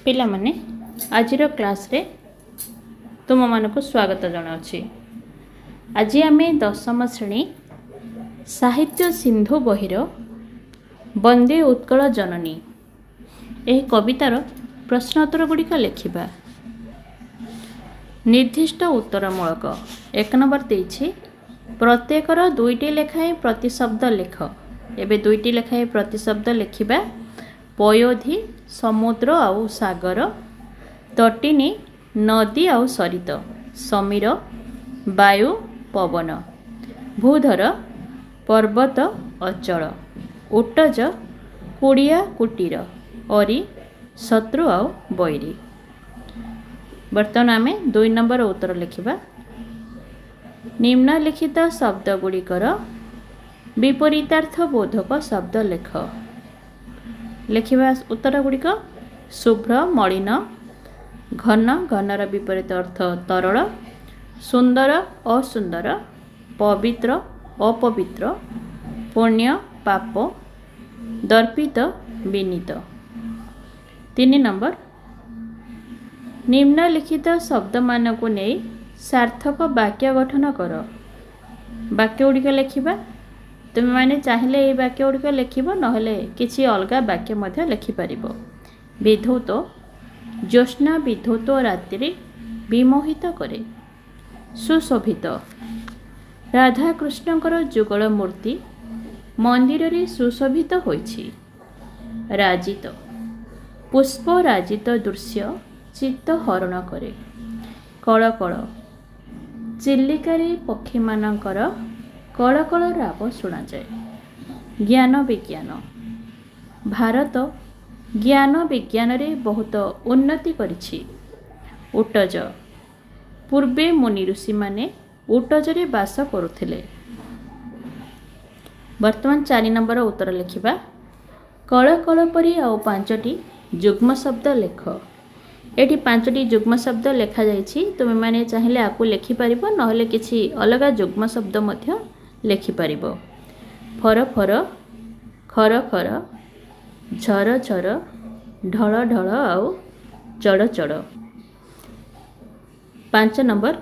पिला माने आजिर क्लास रे तुम मानक स्वागत जनावछि। आज आम 10म श्रेणी साहित्य सिंधु बहिर वंदे उत्कल जननी यह कवितार प्रश्नोत्तर गुड़िक लिखा। निर्दिष्ट उत्तरमूलक 1 नंबर देछि प्रत्येकर 2टी लेखाएं प्रतिशब्द लेख। एबे 2टी लेखाएं प्रतिशब्द लिखिबा। पयोधी समुद्र आउ सागर, तटिनी नदी आउ सरित, समीर वायु पवन, भूधर पर्वत अचल, उट्टज कुड़िया कुटीर, अरी शत्रु आउ बैरी। बर्तमान आम 2 नंबर उत्तर लिखिबा। निम्नलिखित शब्द गुड़िकर विपरीतार्थ बोधक शब्द लेख। लिखिबा उत्तर गुड़िक शुभ्र मलिन, घन घनर विपरीत अर्थ तरल, सुंदर असुंदर, पवित्र अपवित्र, पुण्य पाप, दर्पित विनीत। 3 नंबर निम्नलिखित शब्द मानक नहीं सार्थक वाक्य गठन कर। वाक्य गुड़िक लिखिबा। तुम मैंने चाहिए ये वाक्य गुड़िक लिख नहले किसी अलग वाक्य मध्य लिखिपर। विधौत ज्योत्स्ना विधौत रात्रि विमोहित करे। सुशोभित राधाकृष्णकर जुगल मूर्ति मंदिर रे सुशोभित होइछि। राजित पुष्प राजित दृश्य चित्त हरण करे। कलकल चिल्लिकारी पक्षी मानकर कलकल राव शुणा जाए। ज्ञान विज्ञान भारत ज्ञान विज्ञान रे बहुत उन्नति करिछि। उट्टज पूर्वे मुनि ऋषि माने उट्टज रे वास करुथिले। वर्तमान 4 नंबर उत्तर लिखिबा। कलकल परी आउ 5टी युग्म शब्द लेख। एठी 5टी युग्म शब्द लेखा जाइछि। तुम माने चाहिए आपको लिखि परिबो नहले किछि अलग युग्म शब्द मध्य लिखि परिबो। फर फर, खर खर, झर झर, ढळ ढळ आउ चढ़ चढ़। 5 नंबर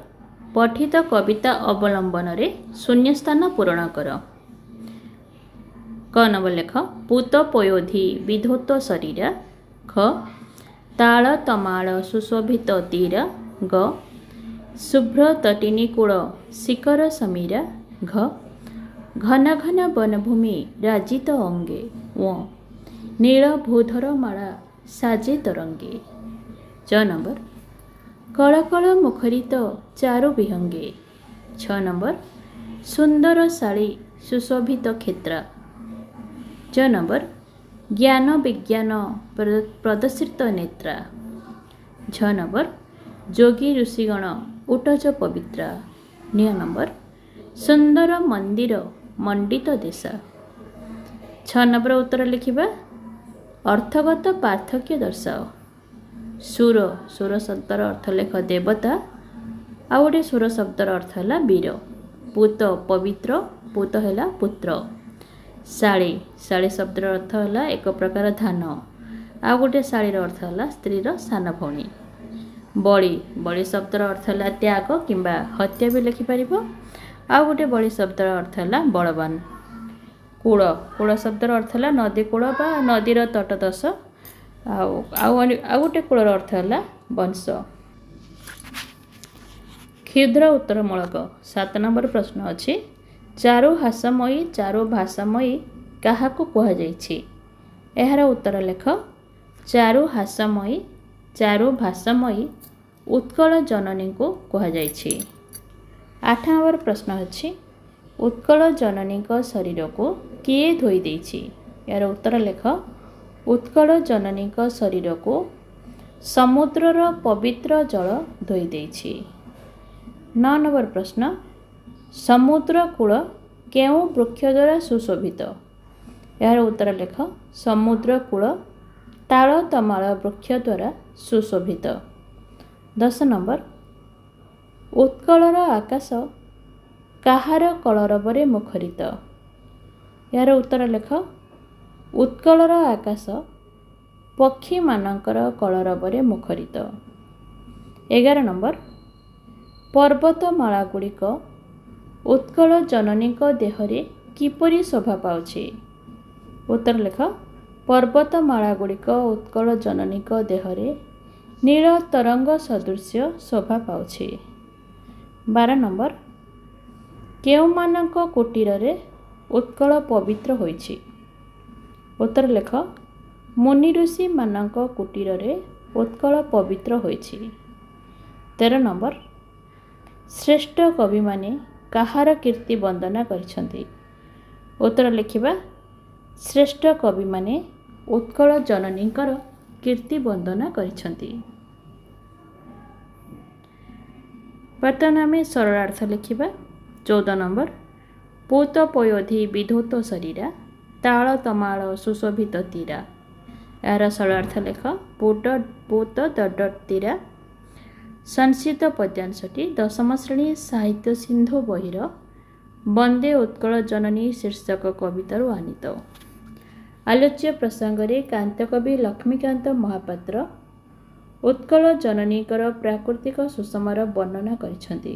पठित कविता अवलंबन रे शून्य स्थान पूरण कर। क नंबर लेख पूत पयोधी विधौत शरीर। ख ताल तमाल सुशोभित तीर। ग शुभ्र तटिनी कूल शिखर समीरा। घ घन घन वनभूमि राजित अंगे। व नील भूधर माला साजे तरंगे। च नंबर कलकल मुखरित चारु विहंगे। 6 नंबर सुंदर शाली सुशोभित क्षेत्र। च नंबर ज्ञान विज्ञान प्रदर्शित नेत्रा। 6 नंबर जोगी ऋषिगण उट्टज पवित्रा। 9 नंबर सुंदर मंदिर मंडित देशा। 6 नंबर उत्तर लिखिबा। अर्थगत पार्थक्य दर्शाओ। सुर सुर शब्दर अर्थ लेख देवता। आ गोटे सुर शब्दर अर्थ है वीर। पूत पवित्र, पूत है पुत्र। शाली शाली शब्दर अर्थ है एक प्रकार धान। आ गोटे शालीर अर्थ है स्त्रीर सान भौणी। बड़ी बड़ी शब्दर अर्थ है त्याग किंबा हत्या भी लिखिपर। आ गोटे बड़ी शब्दर अर्थ है बलवान। कूल कूल शब्दर अर्थ है नदी कूल बा नदीर तटदश। आ गोटे कूलर अर्थ है वंश। क्षुद्र उत्तरमूलक 7 नंबर प्रश्न अच्छी। चारु हासमयी चारु भाषामयी क्या कह जाइछि। एहार उत्तर लेख। चारु हासमयी चारु भाषामयी उत्कल जननी को कह जाइछि। 8 नंबर प्रश्न अच्छी। उत्कल जननी का शरीर को किए धोई देछि। यार उत्तर लेख। उत्कल जननी का शरीर को समुद्रर पवित्र जल धोई देछि। 9 नंबर प्रश्न समुद्र कूल केउं वृक्ष द्वारा सुशोभित। यार उत्तर लेख। समुद्र कूल ताल तमाल वृक्ष द्वारा सुशोभित। 10 नंबर उत्कलर आकाश काहार कलरवरे ପକ୍ଷୀମାନଙ୍କର କଳରବରେ ମୁଖରିତ। 11 ନମ୍ବର, ପର୍ବତମାଳା ଗୁଡ଼ିକ ଉତ୍କଳ ଜନନୀଙ୍କ ଦେହରେ କିପରି ଶୋଭା ପାଉଛି? ଉତ୍ତର ଲେଖ। ପର୍ବତମାଳା ଗୁଡ଼ିକ ଉତ୍କଳ ଜନନୀଙ୍କ ଦେହରେ ନୀଳ ତରଙ୍ଗ ସଦୃଶ୍ୟ ଶୋଭା ପାଉଛି। 12 ନମ୍ବର, କେଉଁମାନଙ୍କ କୁଟୀରରେ ଉତ୍କଳ ପବିତ୍ର ହୋଇଛି? ଉତ୍ତର ଲେଖ। ମୁନି ଋଷିମାନଙ୍କ କୁଟୀରରେ ଉତ୍କଳ ପବିତ୍ର ହୋଇଛି। 13 ନମ୍ବର, ଶ୍ରେଷ୍ଠ କବିମାନେ କାହାର କୀର୍ତ୍ତି ବନ୍ଦନା କରିଛନ୍ତି? ଉତ୍ତର ଲେଖିବା। ଶ୍ରେଷ୍ଠ କବିମାନେ ଉତ୍କଳ ଜନନୀଙ୍କର କୀର୍ତ୍ତି ବନ୍ଦନା କରିଛନ୍ତି। ବର୍ତ୍ତମାନ ଆମେ ସରଳାର୍ଥ ଲେଖିବା। 14 ନମ୍ବର, ପୂତ ପୟୋଧି ବିଧୌତ ଶରୀରା ତାଳ ତମାଳ ସୁଶୋଭିତ ତୀରା। ଏହାର ସରଳାର୍ଥ ଲେଖ। ପୂତ ତୀରା। ସଂସ୍କୃତ ପଦ୍ୟାଂଶଟି ଦଶମ ଶ୍ରେଣୀ ସାହିତ୍ୟ ସିନ୍ଧୁ ବହିର ବନ୍ଦେ ଉତ୍କଳ ଜନନୀ ଶୀର୍ଷକ କବିତାରୁ ଆନିତ। ଆଲୋଚ୍ୟ ପ୍ରସଙ୍ଗରେ କାନ୍ତକବି ଲକ୍ଷ୍ମୀକାନ୍ତ ମହାପାତ୍ର ଉତ୍କଳ ଜନନୀଙ୍କର ପ୍ରାକୃତିକ ସୁଷମାର ବର୍ଣ୍ଣନା କରିଛନ୍ତି।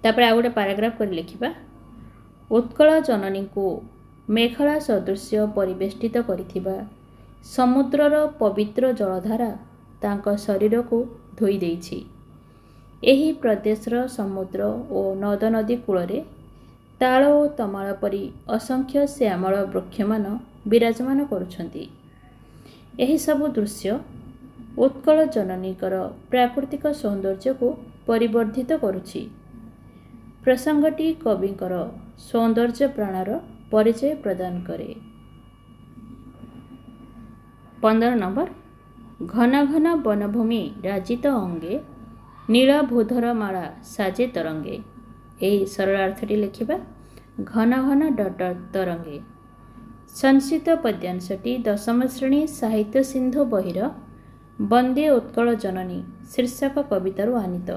ତାପରେ ଆଉ ଗୋଟେ ପାରାଗ୍ରାଫ କରି ଲେଖିବା। ଉତ୍କଳ ଜନନୀଙ୍କୁ ମେଖଳା ସଦୃଶ୍ୟ ପରିବେଷ୍ଟିତ କରିଥିବା ସମୁଦ୍ରର ପବିତ୍ର ଜଳଧାରା ତାଙ୍କ ଶରୀରକୁ ଧୋଇ ଦେଇଛି। ଏହି ପ୍ରଦେଶର ସମୁଦ୍ର ଓ ନଦନଦୀ କୂଳରେ ତାଳ ଓ ତମାଳ ପରି ଅସଂଖ୍ୟ ଶ୍ୟାମଳ ବୃକ୍ଷମାନ ବିରାଜମାନ କରୁଛନ୍ତି। ଏହିସବୁ ଦୃଶ୍ୟ ଉତ୍କଳ ଜନନୀଙ୍କର ପ୍ରାକୃତିକ ସୌନ୍ଦର୍ଯ୍ୟକୁ ପରିବର୍ଦ୍ଧିତ କରୁଛି। ପ୍ରସଙ୍ଗଟି କବିଙ୍କର ସୌନ୍ଦର୍ଯ୍ୟ ପ୍ରାଣର ପରିଚୟ ପ୍ରଦାନ କରେ। 15 ନମ୍ବର, ଘନ ଘନ ବନଭୂମି ରାଜିତ ଅଙ୍ଗେ ନୀଳଭୂଧର ମାଳା ସାଜେ ତରଙ୍ଗେ। ଏହି ସରଳାର୍ଥଟି ଲେଖିବା। ଘନ ଘନ ତରଙ୍ଗେ। ସଂସ୍କୃତ ପଦ୍ୟାଂଶଟି ଦଶମ ଶ୍ରେଣୀ ସାହିତ୍ୟ ସିନ୍ଧୁ ବହିର ବନ୍ଦେ ଉତ୍କଳ ଜନନୀ ଶୀର୍ଷକ କବିତାରୁ ଆନିତ।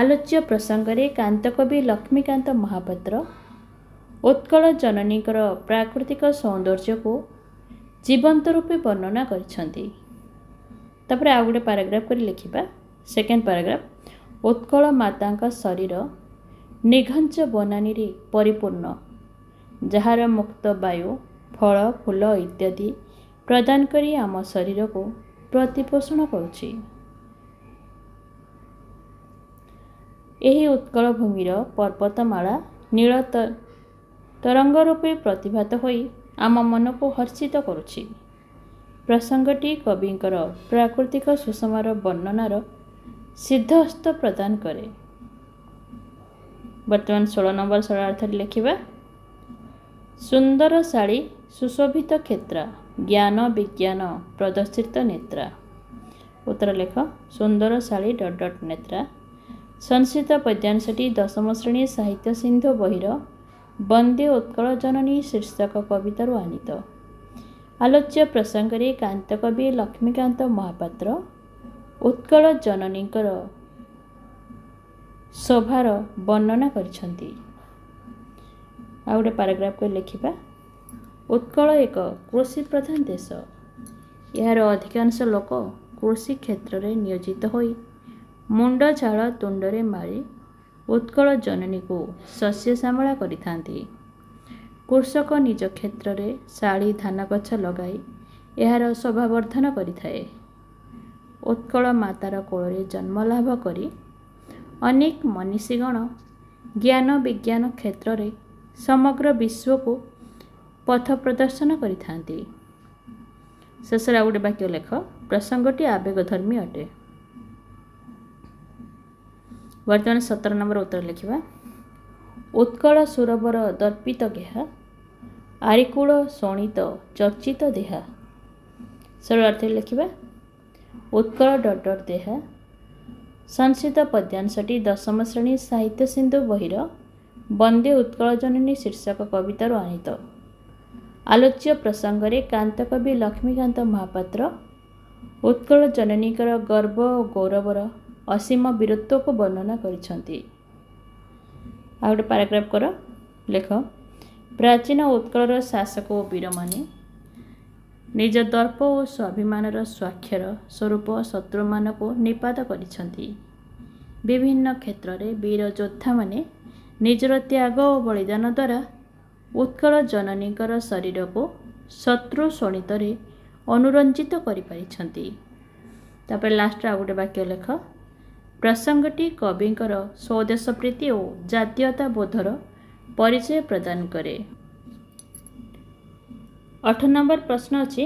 ଆଲୋଚ୍ୟ ପ୍ରସଙ୍ଗରେ କାନ୍ତକବି ଲକ୍ଷ୍ମୀକାନ୍ତ ମହାପାତ୍ର ଉତ୍କଳ ଜନନୀଙ୍କର ପ୍ରାକୃତିକ ସୌନ୍ଦର୍ଯ୍ୟକୁ ଜୀବନ୍ତ ରୂପେ ବର୍ଣ୍ଣନା କରିଛନ୍ତି। ତାପରେ ଆଉ ଗୋଟେ ପାରାଗ୍ରାଫ କରି ଲେଖିବା। ସେକେଣ୍ଡ ପାରାଗ୍ରାଫ, ଉତ୍କଳ ମାତାଙ୍କ ଶରୀର ନିଘଞ୍ଚ ବନାନୀରେ ପରିପୂର୍ଣ୍ଣ, ଯାହାର ମୁକ୍ତ ବାୟୁ, ଫଳ ଫୁଲ ଇତ୍ୟାଦି ପ୍ରଦାନ କରି ଆମ ଶରୀରକୁ ପ୍ରତିପୋଷଣ କରୁଛି। ଏହି ଉତ୍କଳ ଭୂମିର ପର୍ବତମାଳା ନୀଳ ତରଙ୍ଗ ରୂପେ ପ୍ରତିଭାତ ହୋଇ ଆମ ମନକୁ ହର୍ଷିତ କରୁଛି। ପ୍ରସଙ୍ଗଟି କବିଙ୍କର ପ୍ରାକୃତିକ ସୁଷମାର ବର୍ଣ୍ଣନାର ସିଦ୍ଧହସ୍ତ ପ୍ରଦାନ କରେ। ବର୍ତ୍ତମାନ 16 ନମ୍ବର ସରଳାର୍ଥରେ ଲେଖିବା। ସୁନ୍ଦର ଶାଳୀ ସୁଶୋଭିତ କ୍ଷେତ୍ରା ଜ୍ଞାନ ବିଜ୍ଞାନ ପ୍ରଦର୍ଶିତ ନେତ୍ରା। ଉତ୍ତର ଲେଖ। ସୁନ୍ଦର ଶାଳୀ ନେତ୍ରା। ସଂସ୍କୃତ ପଦ୍ୟାଂଶଟି ଦଶମ ଶ୍ରେଣୀ ସାହିତ୍ୟ ସିନ୍ଧୁ ବହିର ବନ୍ଦେ ଉତ୍କଳ ଜନନୀ ଶୀର୍ଷକ କବିତାରୁ ଆନିତ। ଆଲୋଚ୍ୟ ପ୍ରସଙ୍ଗରେ କାନ୍ତକବି ଲକ୍ଷ୍ମୀକାନ୍ତ ମହାପାତ୍ର ଉତ୍କଳ ଜନନୀଙ୍କର ଶୋଭାର ବର୍ଣ୍ଣନା କରିଛନ୍ତି। ଆଉ ଗୋଟେ ପାରାଗ୍ରାଫ କରି ଲେଖିବା। ଉତ୍କଳ ଏକ କୃଷି ପ୍ରଧାନ ଦେଶ। ଏହାର ଅଧିକାଂଶ ଲୋକ କୃଷି କ୍ଷେତ୍ରରେ ନିୟୋଜିତ ହୋଇ ମୁଣ୍ଡ ଝାଳ ତୁଣ୍ଡରେ ମାରି ଉତ୍କଳ ଜନନୀକୁ ଶସ୍ୟ ଶ୍ୟାମଳା କରିଥାନ୍ତି। କୃଷକ ନିଜ କ୍ଷେତ୍ରରେ ଶାଳୀ ଧାନ ଗଛ ଲଗାଇ ଏହାର ଶୋଭାବର୍ଦ୍ଧନ କରିଥାଏ। ଉତ୍କଳ ମାତାର କୋଳରେ ଜନ୍ମଲାଭ କରି ଅନେକ ମନୀଷୀଗଣ ଜ୍ଞାନ ବିଜ୍ଞାନ କ୍ଷେତ୍ରରେ ସମଗ୍ର ବିଶ୍ୱକୁ ପଥ ପ୍ରଦର୍ଶନ କରିଥାନ୍ତି। ଶେଷରେ ଆଉ ଗୋଟେ ବାକ୍ୟ ଲେଖ। ପ୍ରସଙ୍ଗଟି ଆବେଗଧର୍ମୀ ଅଟେ। ବର୍ତ୍ତମାନ 17 ନମ୍ବର ଉତ୍ତର ଲେଖିବା। ଉତ୍କଳ ସୁରବର ଦର୍ପିତ ଗେହା ଆରିକୂଳ ଶୋଣିତ ଚର୍ଚ୍ଚିତ ଦେହା। ସରଳାର୍ଥରେ ଲେଖିବା। ଉତ୍କଳ ଦେହା। ସଂସ୍କୃତ ପଦ୍ୟାଂଶଟି ଦଶମ ଶ୍ରେଣୀ ସାହିତ୍ୟ ସିନ୍ଧୁ ବହିର ବନ୍ଦେ ଉତ୍କଳ ଜନନୀ ଶୀର୍ଷକ କବିତାରୁ ଆନିତ। ଆଲୋଚ୍ୟ ପ୍ରସଙ୍ଗରେ କାନ୍ତକବି ଲକ୍ଷ୍ମୀକାନ୍ତ ମହାପାତ୍ର ଉତ୍କଳ ଜନନୀଙ୍କର ଗର୍ବ ଓ ଗୌରବର ଅସୀମ ବୀରତ୍ୱକୁ ବର୍ଣ୍ଣନା କରିଛନ୍ତି। ଆଉ ଗୋଟେ ପାରାଗ୍ରାଫ କର ଲେଖ। ପ୍ରାଚୀନ ଉତ୍କଳର ଶାସକ ଓ ବୀରମାନେ ନିଜ ଦର୍ପ ଓ ସ୍ୱାଭିମାନର ସ୍ୱାକ୍ଷର ସ୍ୱରୂପ ଶତ୍ରୁମାନଙ୍କୁ ନିପାତ କରିଛନ୍ତି। ବିଭିନ୍ନ କ୍ଷେତ୍ରରେ ବୀର ଯୋଦ୍ଧାମାନେ ନିଜର ତ୍ୟାଗ ଓ ବଳିଦାନ ଦ୍ୱାରା ଉତ୍କଳ ଜନନୀଙ୍କର ଶରୀରକୁ ଶତ୍ରୁ ଶୋଣିତରେ ଅନୁରଞ୍ଜିତ କରିପାରିଛନ୍ତି। ତାପରେ ଲାଷ୍ଟରେ ଆଉ ଗୋଟେ ବାକ୍ୟ ଲେଖ। ପ୍ରସଙ୍ଗଟି କବିଙ୍କର ସ୍ୱଦେଶ ପ୍ରୀତି ଓ ଜାତୀୟତା ବୋଧର ପରିଚୟ ପ୍ରଦାନ କରେ। 8 ନମ୍ବର ପ୍ରଶ୍ନ ଅଛି,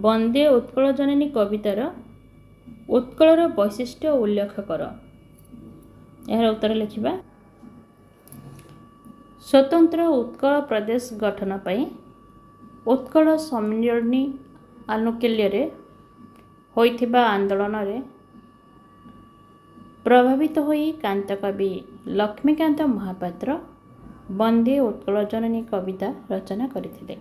ବନ୍ଦେ ଉତ୍କଳ ଜନନୀ କବିତାର ଉତ୍କଳର ବୈଶିଷ୍ଟ୍ୟ ଉଲ୍ଲେଖ କର। ଏହାର ଉତ୍ତର ଲେଖିବା। ସ୍ୱତନ୍ତ୍ର ଉତ୍କଳ ପ୍ରଦେଶ ଗଠନ ପାଇଁ ଉତ୍କଳ ସମ୍ମିଳନୀ ଆନୁକୂଲ୍ୟରେ ହୋଇଥିବା ଆନ୍ଦୋଳନରେ ପ୍ରଭାବିତ ହୋଇ କାନ୍ତକବି ଲକ୍ଷ୍ମୀକାନ୍ତ ମହାପାତ୍ର ବନ୍ଦେ ଉତ୍କଳ ଜନନୀ କବିତା ରଚନା କରିଥିଲେ।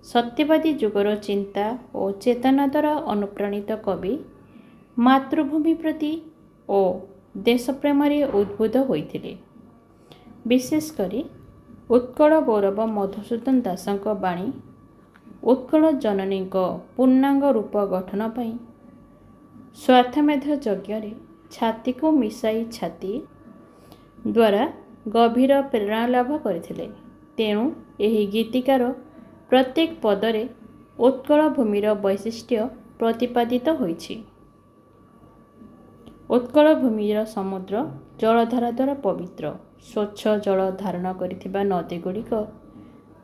ସତ୍ୟବାଦୀ ଯୁଗର ଚିନ୍ତା ଓ ଚେତନା ଦ୍ୱାରା ଅନୁପ୍ରାଣିତ କବି ମାତୃଭୂମି ପ୍ରତି ଓ ଦେଶପ୍ରେମରେ ଉଦ୍ବୁଦ୍ଧ ହୋଇଥିଲେ। ବିଶେଷ କରି ଉତ୍କଳ ଗୌରବ ମଧୁସୂଦନ ଦାସଙ୍କ ବାଣୀ ଉତ୍କଳ ଜନନୀଙ୍କ ପୂର୍ଣ୍ଣାଙ୍ଗ ରୂପ ଗଠନ ପାଇଁ ସ୍ୱାର୍ଥମେଧ ଯଜ୍ଞରେ ଛାତିକୁ ମିଶାଇ ଛାତି ଦ୍ୱାରା ଗଭୀର ପ୍ରେରଣା ଲାଭ କରିଥିଲେ। ତେଣୁ ଏହି ଗୀତିକାର ପ୍ରତ୍ୟେକ ପଦରେ ଉତ୍କଳ ଭୂମିର ବୈଶିଷ୍ଟ୍ୟ ପ୍ରତିପାଦିତ ହୋଇଛି। ଉତ୍କଳ ଭୂମିର ସମୁଦ୍ର ଜଳଧାରା ଦ୍ୱାରା ପବିତ୍ର ସ୍ୱଚ୍ଛ ଜଳ ଧାରଣ କରିଥିବା ନଦୀଗୁଡ଼ିକ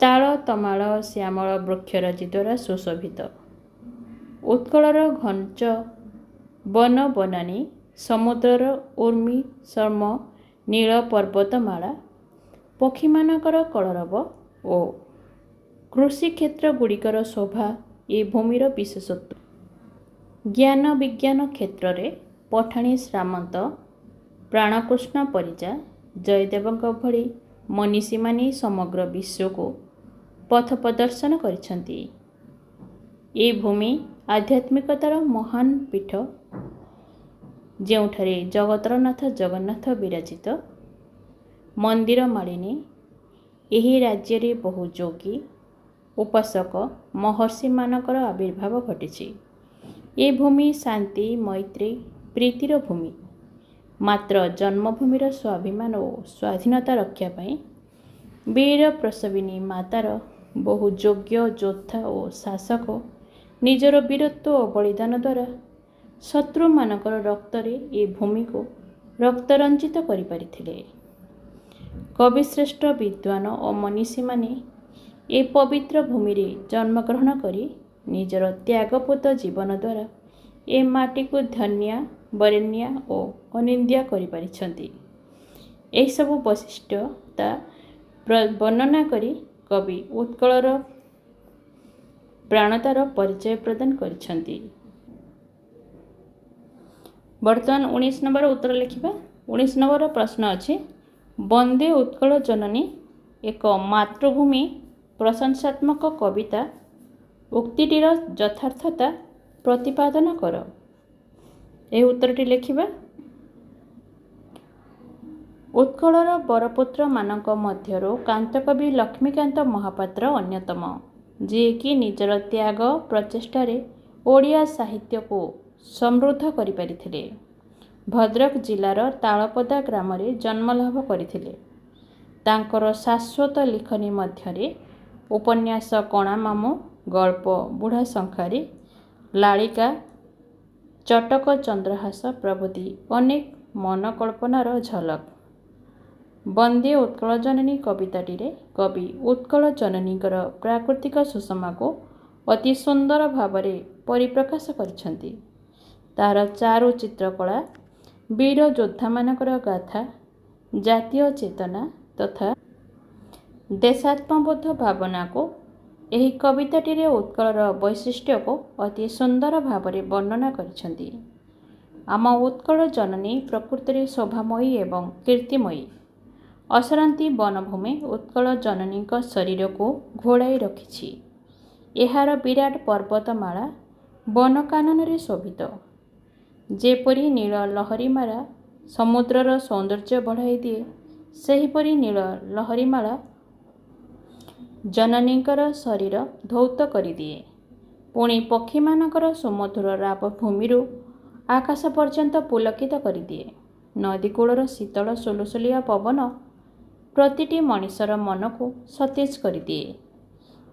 ତାଳ ତମାଳ ଶ୍ୟାମଳ ବୃକ୍ଷରାଜି ଦ୍ୱାରା ସୁଶୋଭିତ। ଉତ୍କଳର ଘଞ୍ଚ ବନ ବନାନୀ ସମୁଦ୍ରର ଉର୍ମି ଶର୍ମ ନୀଳ ପର୍ବତମାଳା ପକ୍ଷୀମାନଙ୍କର କଳରବ ଓ କୃଷିକ୍ଷେତ୍ରଗୁଡ଼ିକର ଶୋଭା ଏ ଭୂମିର ବିଶେଷତ୍ୱ। ଜ୍ଞାନ ବିଜ୍ଞାନ କ୍ଷେତ୍ରରେ ପଠାଣି ସାମନ୍ତ ପ୍ରାଣକୃଷ୍ଣ ପରିଜା ଜୟଦେବଙ୍କ ଭଳି ମନୀଷୀମାନେ ସମଗ୍ର ବିଶ୍ୱକୁ ପଥ ପ୍ରଦର୍ଶନ କରିଛନ୍ତି। ଏ ଭୂମି ଆଧ୍ୟାତ୍ମିକତାର ମହାନ ପୀଠ, ଯେଉଁଠାରେ ଜଗତର ନାଥ ଜଗନ୍ନାଥ ବିରାଜିତ। ମନ୍ଦିର ମାଳିନୀ ଏହି ରାଜ୍ୟରେ ବହୁ ଯୋଗୀ ଉପାସକ ମହର୍ଷିମାନଙ୍କର ଆବିର୍ଭାବ ଘଟିଛି। ଏ ଭୂମି ଶାନ୍ତି ମୈତ୍ରୀ ପ୍ରୀତିର ଭୂମି। ମାତ୍ର ଜନ୍ମଭୂମିର ସ୍ୱାଭିମାନ ଓ ସ୍ୱାଧୀନତା ରକ୍ଷା ପାଇଁ ବୀର ପ୍ରସବିନୀ ମାତାର ବହୁ ଯୋଗ୍ୟ ଯୋଦ୍ଧା ଓ ଶାସକ ନିଜର ବୀରତ୍ୱ ଓ ବଳିଦାନ ଦ୍ୱାରା ଶତ୍ରୁମାନଙ୍କର ରକ୍ତରେ ଏ ଭୂମିକୁ ରକ୍ତରଞ୍ଜିତ କରିପାରିଥିଲେ। କବିଶ୍ରେଷ୍ଠ ବିଦ୍ୱାନ ଓ ମନୀଷୀମାନେ ଏ ପବିତ୍ର ଭୂମିରେ ଜନ୍ମଗ୍ରହଣ କରି ନିଜର ତ୍ୟାଗପୂତ ଜୀବନ ଦ୍ୱାରା ଏ ମାଟିକୁ ଧନ୍ୟା ବରେଣ୍ୟା ଓ ଅନିନ୍ଦ୍ୟା କରିପାରିଛନ୍ତି। ଏହିସବୁ ବୈଶିଷ୍ଟ୍ୟତା ବର୍ଣ୍ଣନା କରି କବି ଉତ୍କଳର ପ୍ରାଣତାର ପରିଚୟ ପ୍ରଦାନ କରିଛନ୍ତି। ବର୍ତ୍ତମାନ 19 ନମ୍ବର ଉତ୍ତର ଲେଖିବା। 19 ନମ୍ବର ପ୍ରଶ୍ନ ଅଛି, ବନ୍ଦେ ଉତ୍କଳ ଜନନୀ ଏକ ମାତୃଭୂମି ପ୍ରଶଂସାତ୍ମକ କବିତା ଉକ୍ତିଟିର ଯଥାର୍ଥତା ପ୍ରତିପାଦନ କର। ଏହି ଉତ୍ତରଟି ଲେଖିବା। ଉତ୍କଳର ବରପୁତ୍ରମାନଙ୍କ ମଧ୍ୟରୁ କାନ୍ତକବି ଲକ୍ଷ୍ମୀକାନ୍ତ ମହାପାତ୍ର ଅନ୍ୟତମ, ଯିଏକି ନିଜର ତ୍ୟାଗ ପ୍ରଚେଷ୍ଟାରେ ଓଡ଼ିଆ ସାହିତ୍ୟକୁ ସମୃଦ୍ଧ କରିପାରିଥିଲେ। ଭଦ୍ରକ ଜିଲ୍ଲାର ତାଳପଦା ଗ୍ରାମରେ ଜନ୍ମଲାଭ କରିଥିଲେ। ତାଙ୍କର ଶାଶ୍ୱତ ଲିଖନୀ ମଧ୍ୟରେ ଉପନ୍ୟାସ କଣା ମାମୁଁ, ଗଳ୍ପ ବୁଢ଼ା ଶଙ୍ଖାରି, ଲାଳିକା, ଚଟକ ଚନ୍ଦ୍ରହାସ ପ୍ରଭୃତି ଅନେକ ମନକଳ୍ପନାର ଝଲକ। ବନ୍ଦେ ଉତ୍କଳ ଜନନୀ କବିତାଟିରେ କବି ଉତ୍କଳ ଜନନୀଙ୍କର ପ୍ରାକୃତିକ ସୁଷମାକୁ ଅତି ସୁନ୍ଦର ଭାବରେ ପରିପ୍ରକାଶ କରିଛନ୍ତି। ତାହାର ଚାରୁ ଚିତ୍ରକଳା, ବୀର ଯୋଦ୍ଧାମାନଙ୍କର ଗାଥା, ଜାତୀୟ ଚେତନା ତଥା ଦେଶାତ୍ମବୋଧ ଭାବନାକୁ ଏହି କବିତାଟିରେ ଉତ୍କଳର ବୈଶିଷ୍ଟ୍ୟକୁ ଅତି ସୁନ୍ଦର ଭାବରେ ବର୍ଣ୍ଣନା କରିଛନ୍ତି। ଆମ ଉତ୍କଳ ଜନନୀ ପ୍ରକୃତରେ ଶୋଭାମୟୀ ଏବଂ କୀର୍ତ୍ତିମୟୀ। ଅସରନ୍ତି ବନଭୂମି ଉତ୍କଳ ଜନନୀଙ୍କ ଶରୀରକୁ ଘୋଡ଼ାଇ ରଖିଛି। ଏହାର ବିରାଟ ପର୍ବତମାଳା ବନ କାନନରେ ଶୋଭିତ। ଯେପରି ନୀଳ ଲହରୀମାଳା ସମୁଦ୍ରର ସୌନ୍ଦର୍ଯ୍ୟ ବଢ଼ାଇ ଦିଏ, ସେହିପରି ନୀଳ ଲହରୀମାଳା ଜନନୀଙ୍କର ଶରୀର ଧୌତ କରିଦିଏ। ପୁଣି ପକ୍ଷୀମାନଙ୍କର ସୁମଧୁର ରାବ ଭୂମିରୁ ଆକାଶ ପର୍ଯ୍ୟନ୍ତ ପୁଲକିତ କରିଦିଏ। ନଦୀ କୂଳର ଶୀତଳ ସୁଲୁସୁଲିଆ ପବନ ପ୍ରତିଟି ମଣିଷର ମନକୁ ସତେଜ କରିଦିଏ।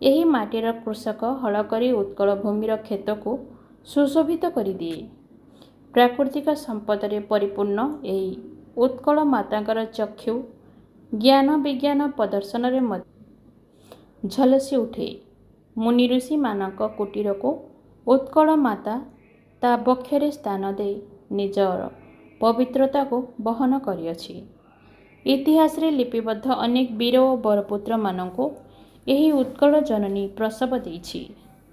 ଏହି ମାଟିର କୃଷକ ହଳ କରି ଉତ୍କଳ ଭୂମିର କ୍ଷେତକୁ ସୁଶୋଭିତ କରିଦିଏ। ପ୍ରାକୃତିକ ସମ୍ପଦରେ ପରିପୂର୍ଣ୍ଣ ଏହି ଉତ୍କଳ ମାତାଙ୍କର ଚକ୍ଷୁ ଜ୍ଞାନ ବିଜ୍ଞାନ ପ୍ରଦର୍ଶନରେ ମଧ୍ୟ ଝଲସି ଉଠେ। ମୁନି ଋଷିମାନଙ୍କ କୁଟୀରକୁ ଉତ୍କଳ ମାତା ତା ବକ୍ଷରେ ସ୍ଥାନ ଦେଇ ନିଜର ପବିତ୍ରତାକୁ ବହନ କରିଅଛି। ଇତିହାସରେ ଲିପିବଦ୍ଧ ଅନେକ ବୀର ଓ ବରପୁତ୍ରମାନଙ୍କୁ ଏହି ଉତ୍କଳ ଜନନୀ ପ୍ରସବ ଦେଇଛି,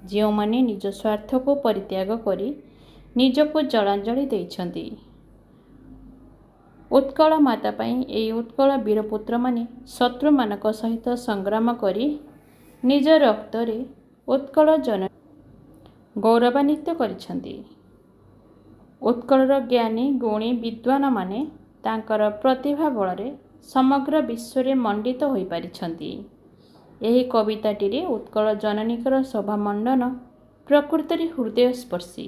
ଯେଉଁମାନେ ନିଜ ସ୍ୱାର୍ଥକୁ ପରିତ୍ୟାଗ କରି ନିଜକୁ ଜଳାଞ୍ଜଳି ଦେଇଛନ୍ତି। ଉତ୍କଳ ମାତା ପାଇଁ ଏହି ଉତ୍କଳ ବୀରପୁତ୍ରମାନେ ଶତ୍ରୁମାନଙ୍କ ସହିତ ସଂଗ୍ରାମ କରି ନିଜ ରକ୍ତରେ ଉତ୍କଳ ଜନନୀ ଗୌରବାନ୍ୱିତ କରିଛନ୍ତି। ଉତ୍କଳର ଜ୍ଞାନୀ ଗୁଣୀ ବିଦ୍ୱାନମାନେ ତାଙ୍କର ପ୍ରତିଭା ବଳରେ ସମଗ୍ର ବିଶ୍ୱରେ ମଣ୍ଡିତ ହୋଇପାରିଛନ୍ତି। ଏହି କବିତାଟିରେ ଉତ୍କଳ ଜନନୀଙ୍କର ଶୋଭାମଣ୍ଡନ ପ୍ରକୃତରେ ହୃଦୟସ୍ପର୍ଶୀ।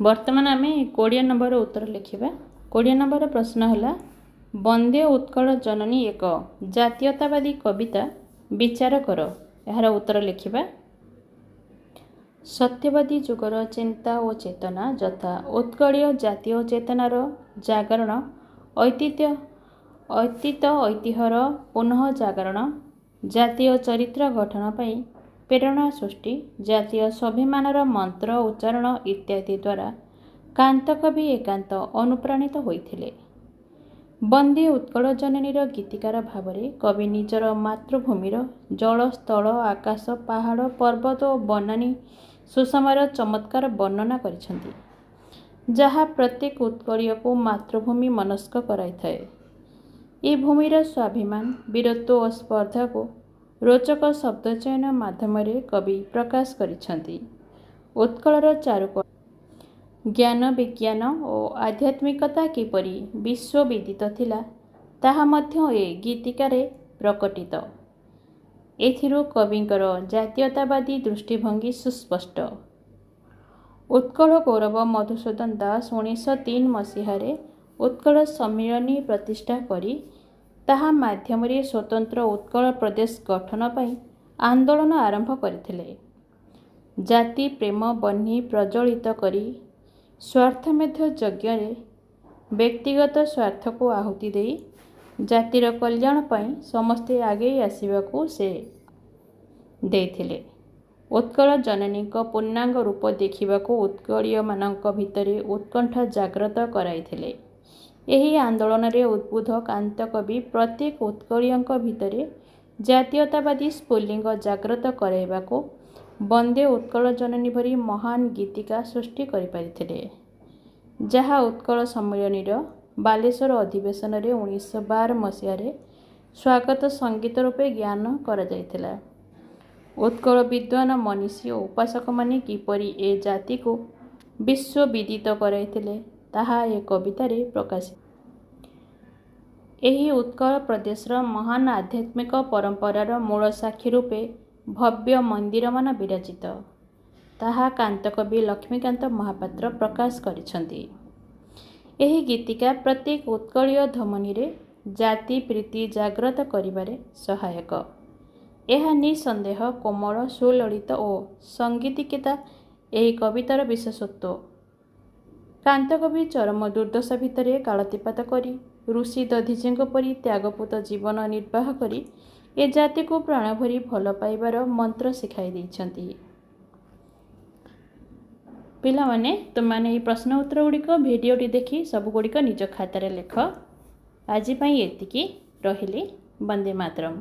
ବର୍ତ୍ତମାନ ଆମେ 20 ନମ୍ବର ଉତ୍ତର ଲେଖିବା। 20 ନମ୍ବର ପ୍ରଶ୍ନ ହେଲା, ବନ୍ଦେ ଉତ୍କଳ ଜନନୀ ଏକ ଜାତୀୟତାବାଦୀ କବିତା ବିଚାର କର। ଏହାର ଉତ୍ତର ଲେଖିବା। ସତ୍ୟବାଦୀ ଯୁଗର ଚିନ୍ତା ଓ ଚେତନା ଯଥା ଉତ୍କଳୀୟ ଜାତୀୟ ଚେତନାର ଜାଗରଣ, ଅତୀତ ଐତିହ୍ୟର ପୁନଃ ଜାଗରଣ, ଜାତୀୟ ଚରିତ୍ର ଗଠନ ପାଇଁ ପ୍ରେରଣା ସୃଷ୍ଟି, ଜାତୀୟ ସ୍ୱାଭିମାନର ମନ୍ତ୍ର ଉଚ୍ଚାରଣ ଇତ୍ୟାଦି ଦ୍ୱାରା କାନ୍ତକବି ଏକାନ୍ତ ଅନୁପ୍ରାଣିତ ହୋଇଥିଲେ। ବନ୍ଦେ ଉତ୍କଳ ଜନନୀର ଗୀତିକାର ଭାବରେ କବି ନିଜର ମାତୃଭୂମିର ଜଳ, ସ୍ଥଳ, ଆକାଶ, ପାହାଡ଼, ପର୍ବତ ଓ ବନାନୀ ସୁଷମାର ଚମତ୍କାର ବର୍ଣ୍ଣନା କରିଛନ୍ତି, ଯାହା ପ୍ରତ୍ୟେକ ଉତ୍କଳୀୟକୁ ମାତୃଭୂମି ମନସ୍କ କରାଇଥାଏ। ଏ ଭୂମିର ସ୍ୱାଭିମାନ, ବୀରତ୍ୱ ଓ ସ୍ପର୍ଦ୍ଧାକୁ ରୋଚକ ଶବ୍ଦଚୟନ ମାଧ୍ୟମରେ କବି ପ୍ରକାଶ କରିଛନ୍ତି। ଉତ୍କଳର ଚାରୁକଳା, ଜ୍ଞାନ ବିଜ୍ଞାନ ଓ ଆଧ୍ୟାତ୍ମିକତା କିପରି ବିଶ୍ୱବିଦିତ ଥିଲା, ତାହା ମଧ୍ୟ ଏ ଗୀତିକାରେ ପ୍ରକଟିତ। ଏଥିରୁ କବିଙ୍କର ଜାତୀୟତାବାଦୀ ଦୃଷ୍ଟିଭଙ୍ଗୀ ସୁସ୍ପଷ୍ଟ। ଉତ୍କଳ ଗୌରବ ମଧୁସୂଦନ ଦାସ 1903 ମସିହାରେ ଉତ୍କଳ ସମ୍ମିଳନୀ ପ୍ରତିଷ୍ଠା କରି ତାହା ମାଧ୍ୟମରେ ସ୍ୱତନ୍ତ୍ର ଉତ୍କଳ ପ୍ରଦେଶ ଗଠନ ପାଇଁ ଆନ୍ଦୋଳନ ଆରମ୍ଭ କରିଥିଲେ। ଜାତି ପ୍ରେମ ବହ୍ନି ପ୍ରଜ୍ୱଳିତ କରି ସ୍ୱାର୍ଥମେଧ ଯଜ୍ଞରେ ବ୍ୟକ୍ତିଗତ ସ୍ୱାର୍ଥକୁ ଆହୁତି ଦେଇ ଜାତିର କଲ୍ୟାଣ ପାଇଁ ସମସ୍ତେ ଆଗେଇ ଆସିବାକୁ ସେ ଦେଇଥିଲେ। ଉତ୍କଳ ଜନନୀଙ୍କ ପୂର୍ଣ୍ଣାଙ୍ଗ ରୂପ ଦେଖିବାକୁ ଉତ୍କଳୀୟମାନଙ୍କ ଭିତରେ ଉତ୍କଣ୍ଠା ଜାଗ୍ରତ କରାଇଥିଲେ। ଏହି ଆନ୍ଦୋଳନରେ ଉଦ୍ବୁଦ୍ଧ କାନ୍ତକବି ପ୍ରତ୍ୟେକ ଉତ୍କଳୀୟଙ୍କ ଭିତରେ ଜାତୀୟତାବାଦୀ ସ୍ଫୁଲିଙ୍ଗ ଜାଗ୍ରତ କରାଇବାକୁ ବନ୍ଦେ ଉତ୍କଳ ଜନନୀ ଭଳି ମହାନ ଗୀତିକା ସୃଷ୍ଟି କରିପାରିଥିଲେ, ଯାହା ଉତ୍କଳ ସମ୍ମିଳନୀର ବାଲେଶ୍ୱର ଅଧିବେଶନରେ 1912 ମସିହାରେ ସ୍ୱାଗତ ସଙ୍ଗୀତ ରୂପେ ଜ୍ଞାନ କରାଯାଇଥିଲା। ଉତ୍କଳ ବିଦ୍ୱାନ ମନୀଷୀ ଓ ଉପାସକମାନେ କିପରି ଏ ଜାତିକୁ ବିଶ୍ୱବିଦିତ କରାଇଥିଲେ, ତାହା ଏ କବିତାରେ ପ୍ରକାଶିତ। ଏହି ଉତ୍କଳ ପ୍ରଦେଶର ମହାନ ଆଧ୍ୟାତ୍ମିକ ପରମ୍ପରାର ମୂଳ ସାକ୍ଷୀ ରୂପେ ଭବ୍ୟ ମନ୍ଦିରମାନ ବିରାଜିତ, ତାହା କାନ୍ତକବି ଲକ୍ଷ୍ମୀକାନ୍ତ ମହାପାତ୍ର ପ୍ରକାଶ କରିଛନ୍ତି। ଏହି ଗୀତିକା ପ୍ରତ୍ୟେକ ଉତ୍କଳୀୟ ଧମନୀରେ ଜାତି ପ୍ରୀତି ଜାଗ୍ରତ କରିବାରେ ସହାୟକ। ଏହା ନିଃସନ୍ଦେହ କୋମଳ, ସୁଲଳିତ ଓ ସଙ୍ଗୀତିକିତା ଏହି କବିତାର ବିଶେଷତ୍ୱ। କାନ୍ତକବି ଚରମ ଦୁର୍ଦ୍ଦଶା ଭିତରେ କାଳାତିପାତ କରି ଋଷି ଦଧିଚୀଙ୍କ ପରି ତ୍ୟାଗପୂତ ଜୀବନ ନିର୍ବାହ କରି ଏ ଜାତିକୁ ପ୍ରାଣଭରି ଭଲ ପାଇବାର ମନ୍ତ୍ର ଶିଖାଇ ଦେଇଛନ୍ତି। ପିଲାମାନେ, ତୁମମାନେ ଏହି ପ୍ରଶ୍ନ ଉତ୍ତର ଗୁଡ଼ିକ ଭିଡ଼ିଓଟି ଦେଖି ସବୁଗୁଡ଼ିକ ନିଜ ଖାତାରେ ଲେଖ। ଆଜି ପାଇଁ ଏତିକି। ରହିଲି। ବନ୍ଦେ ମାତରମ୍।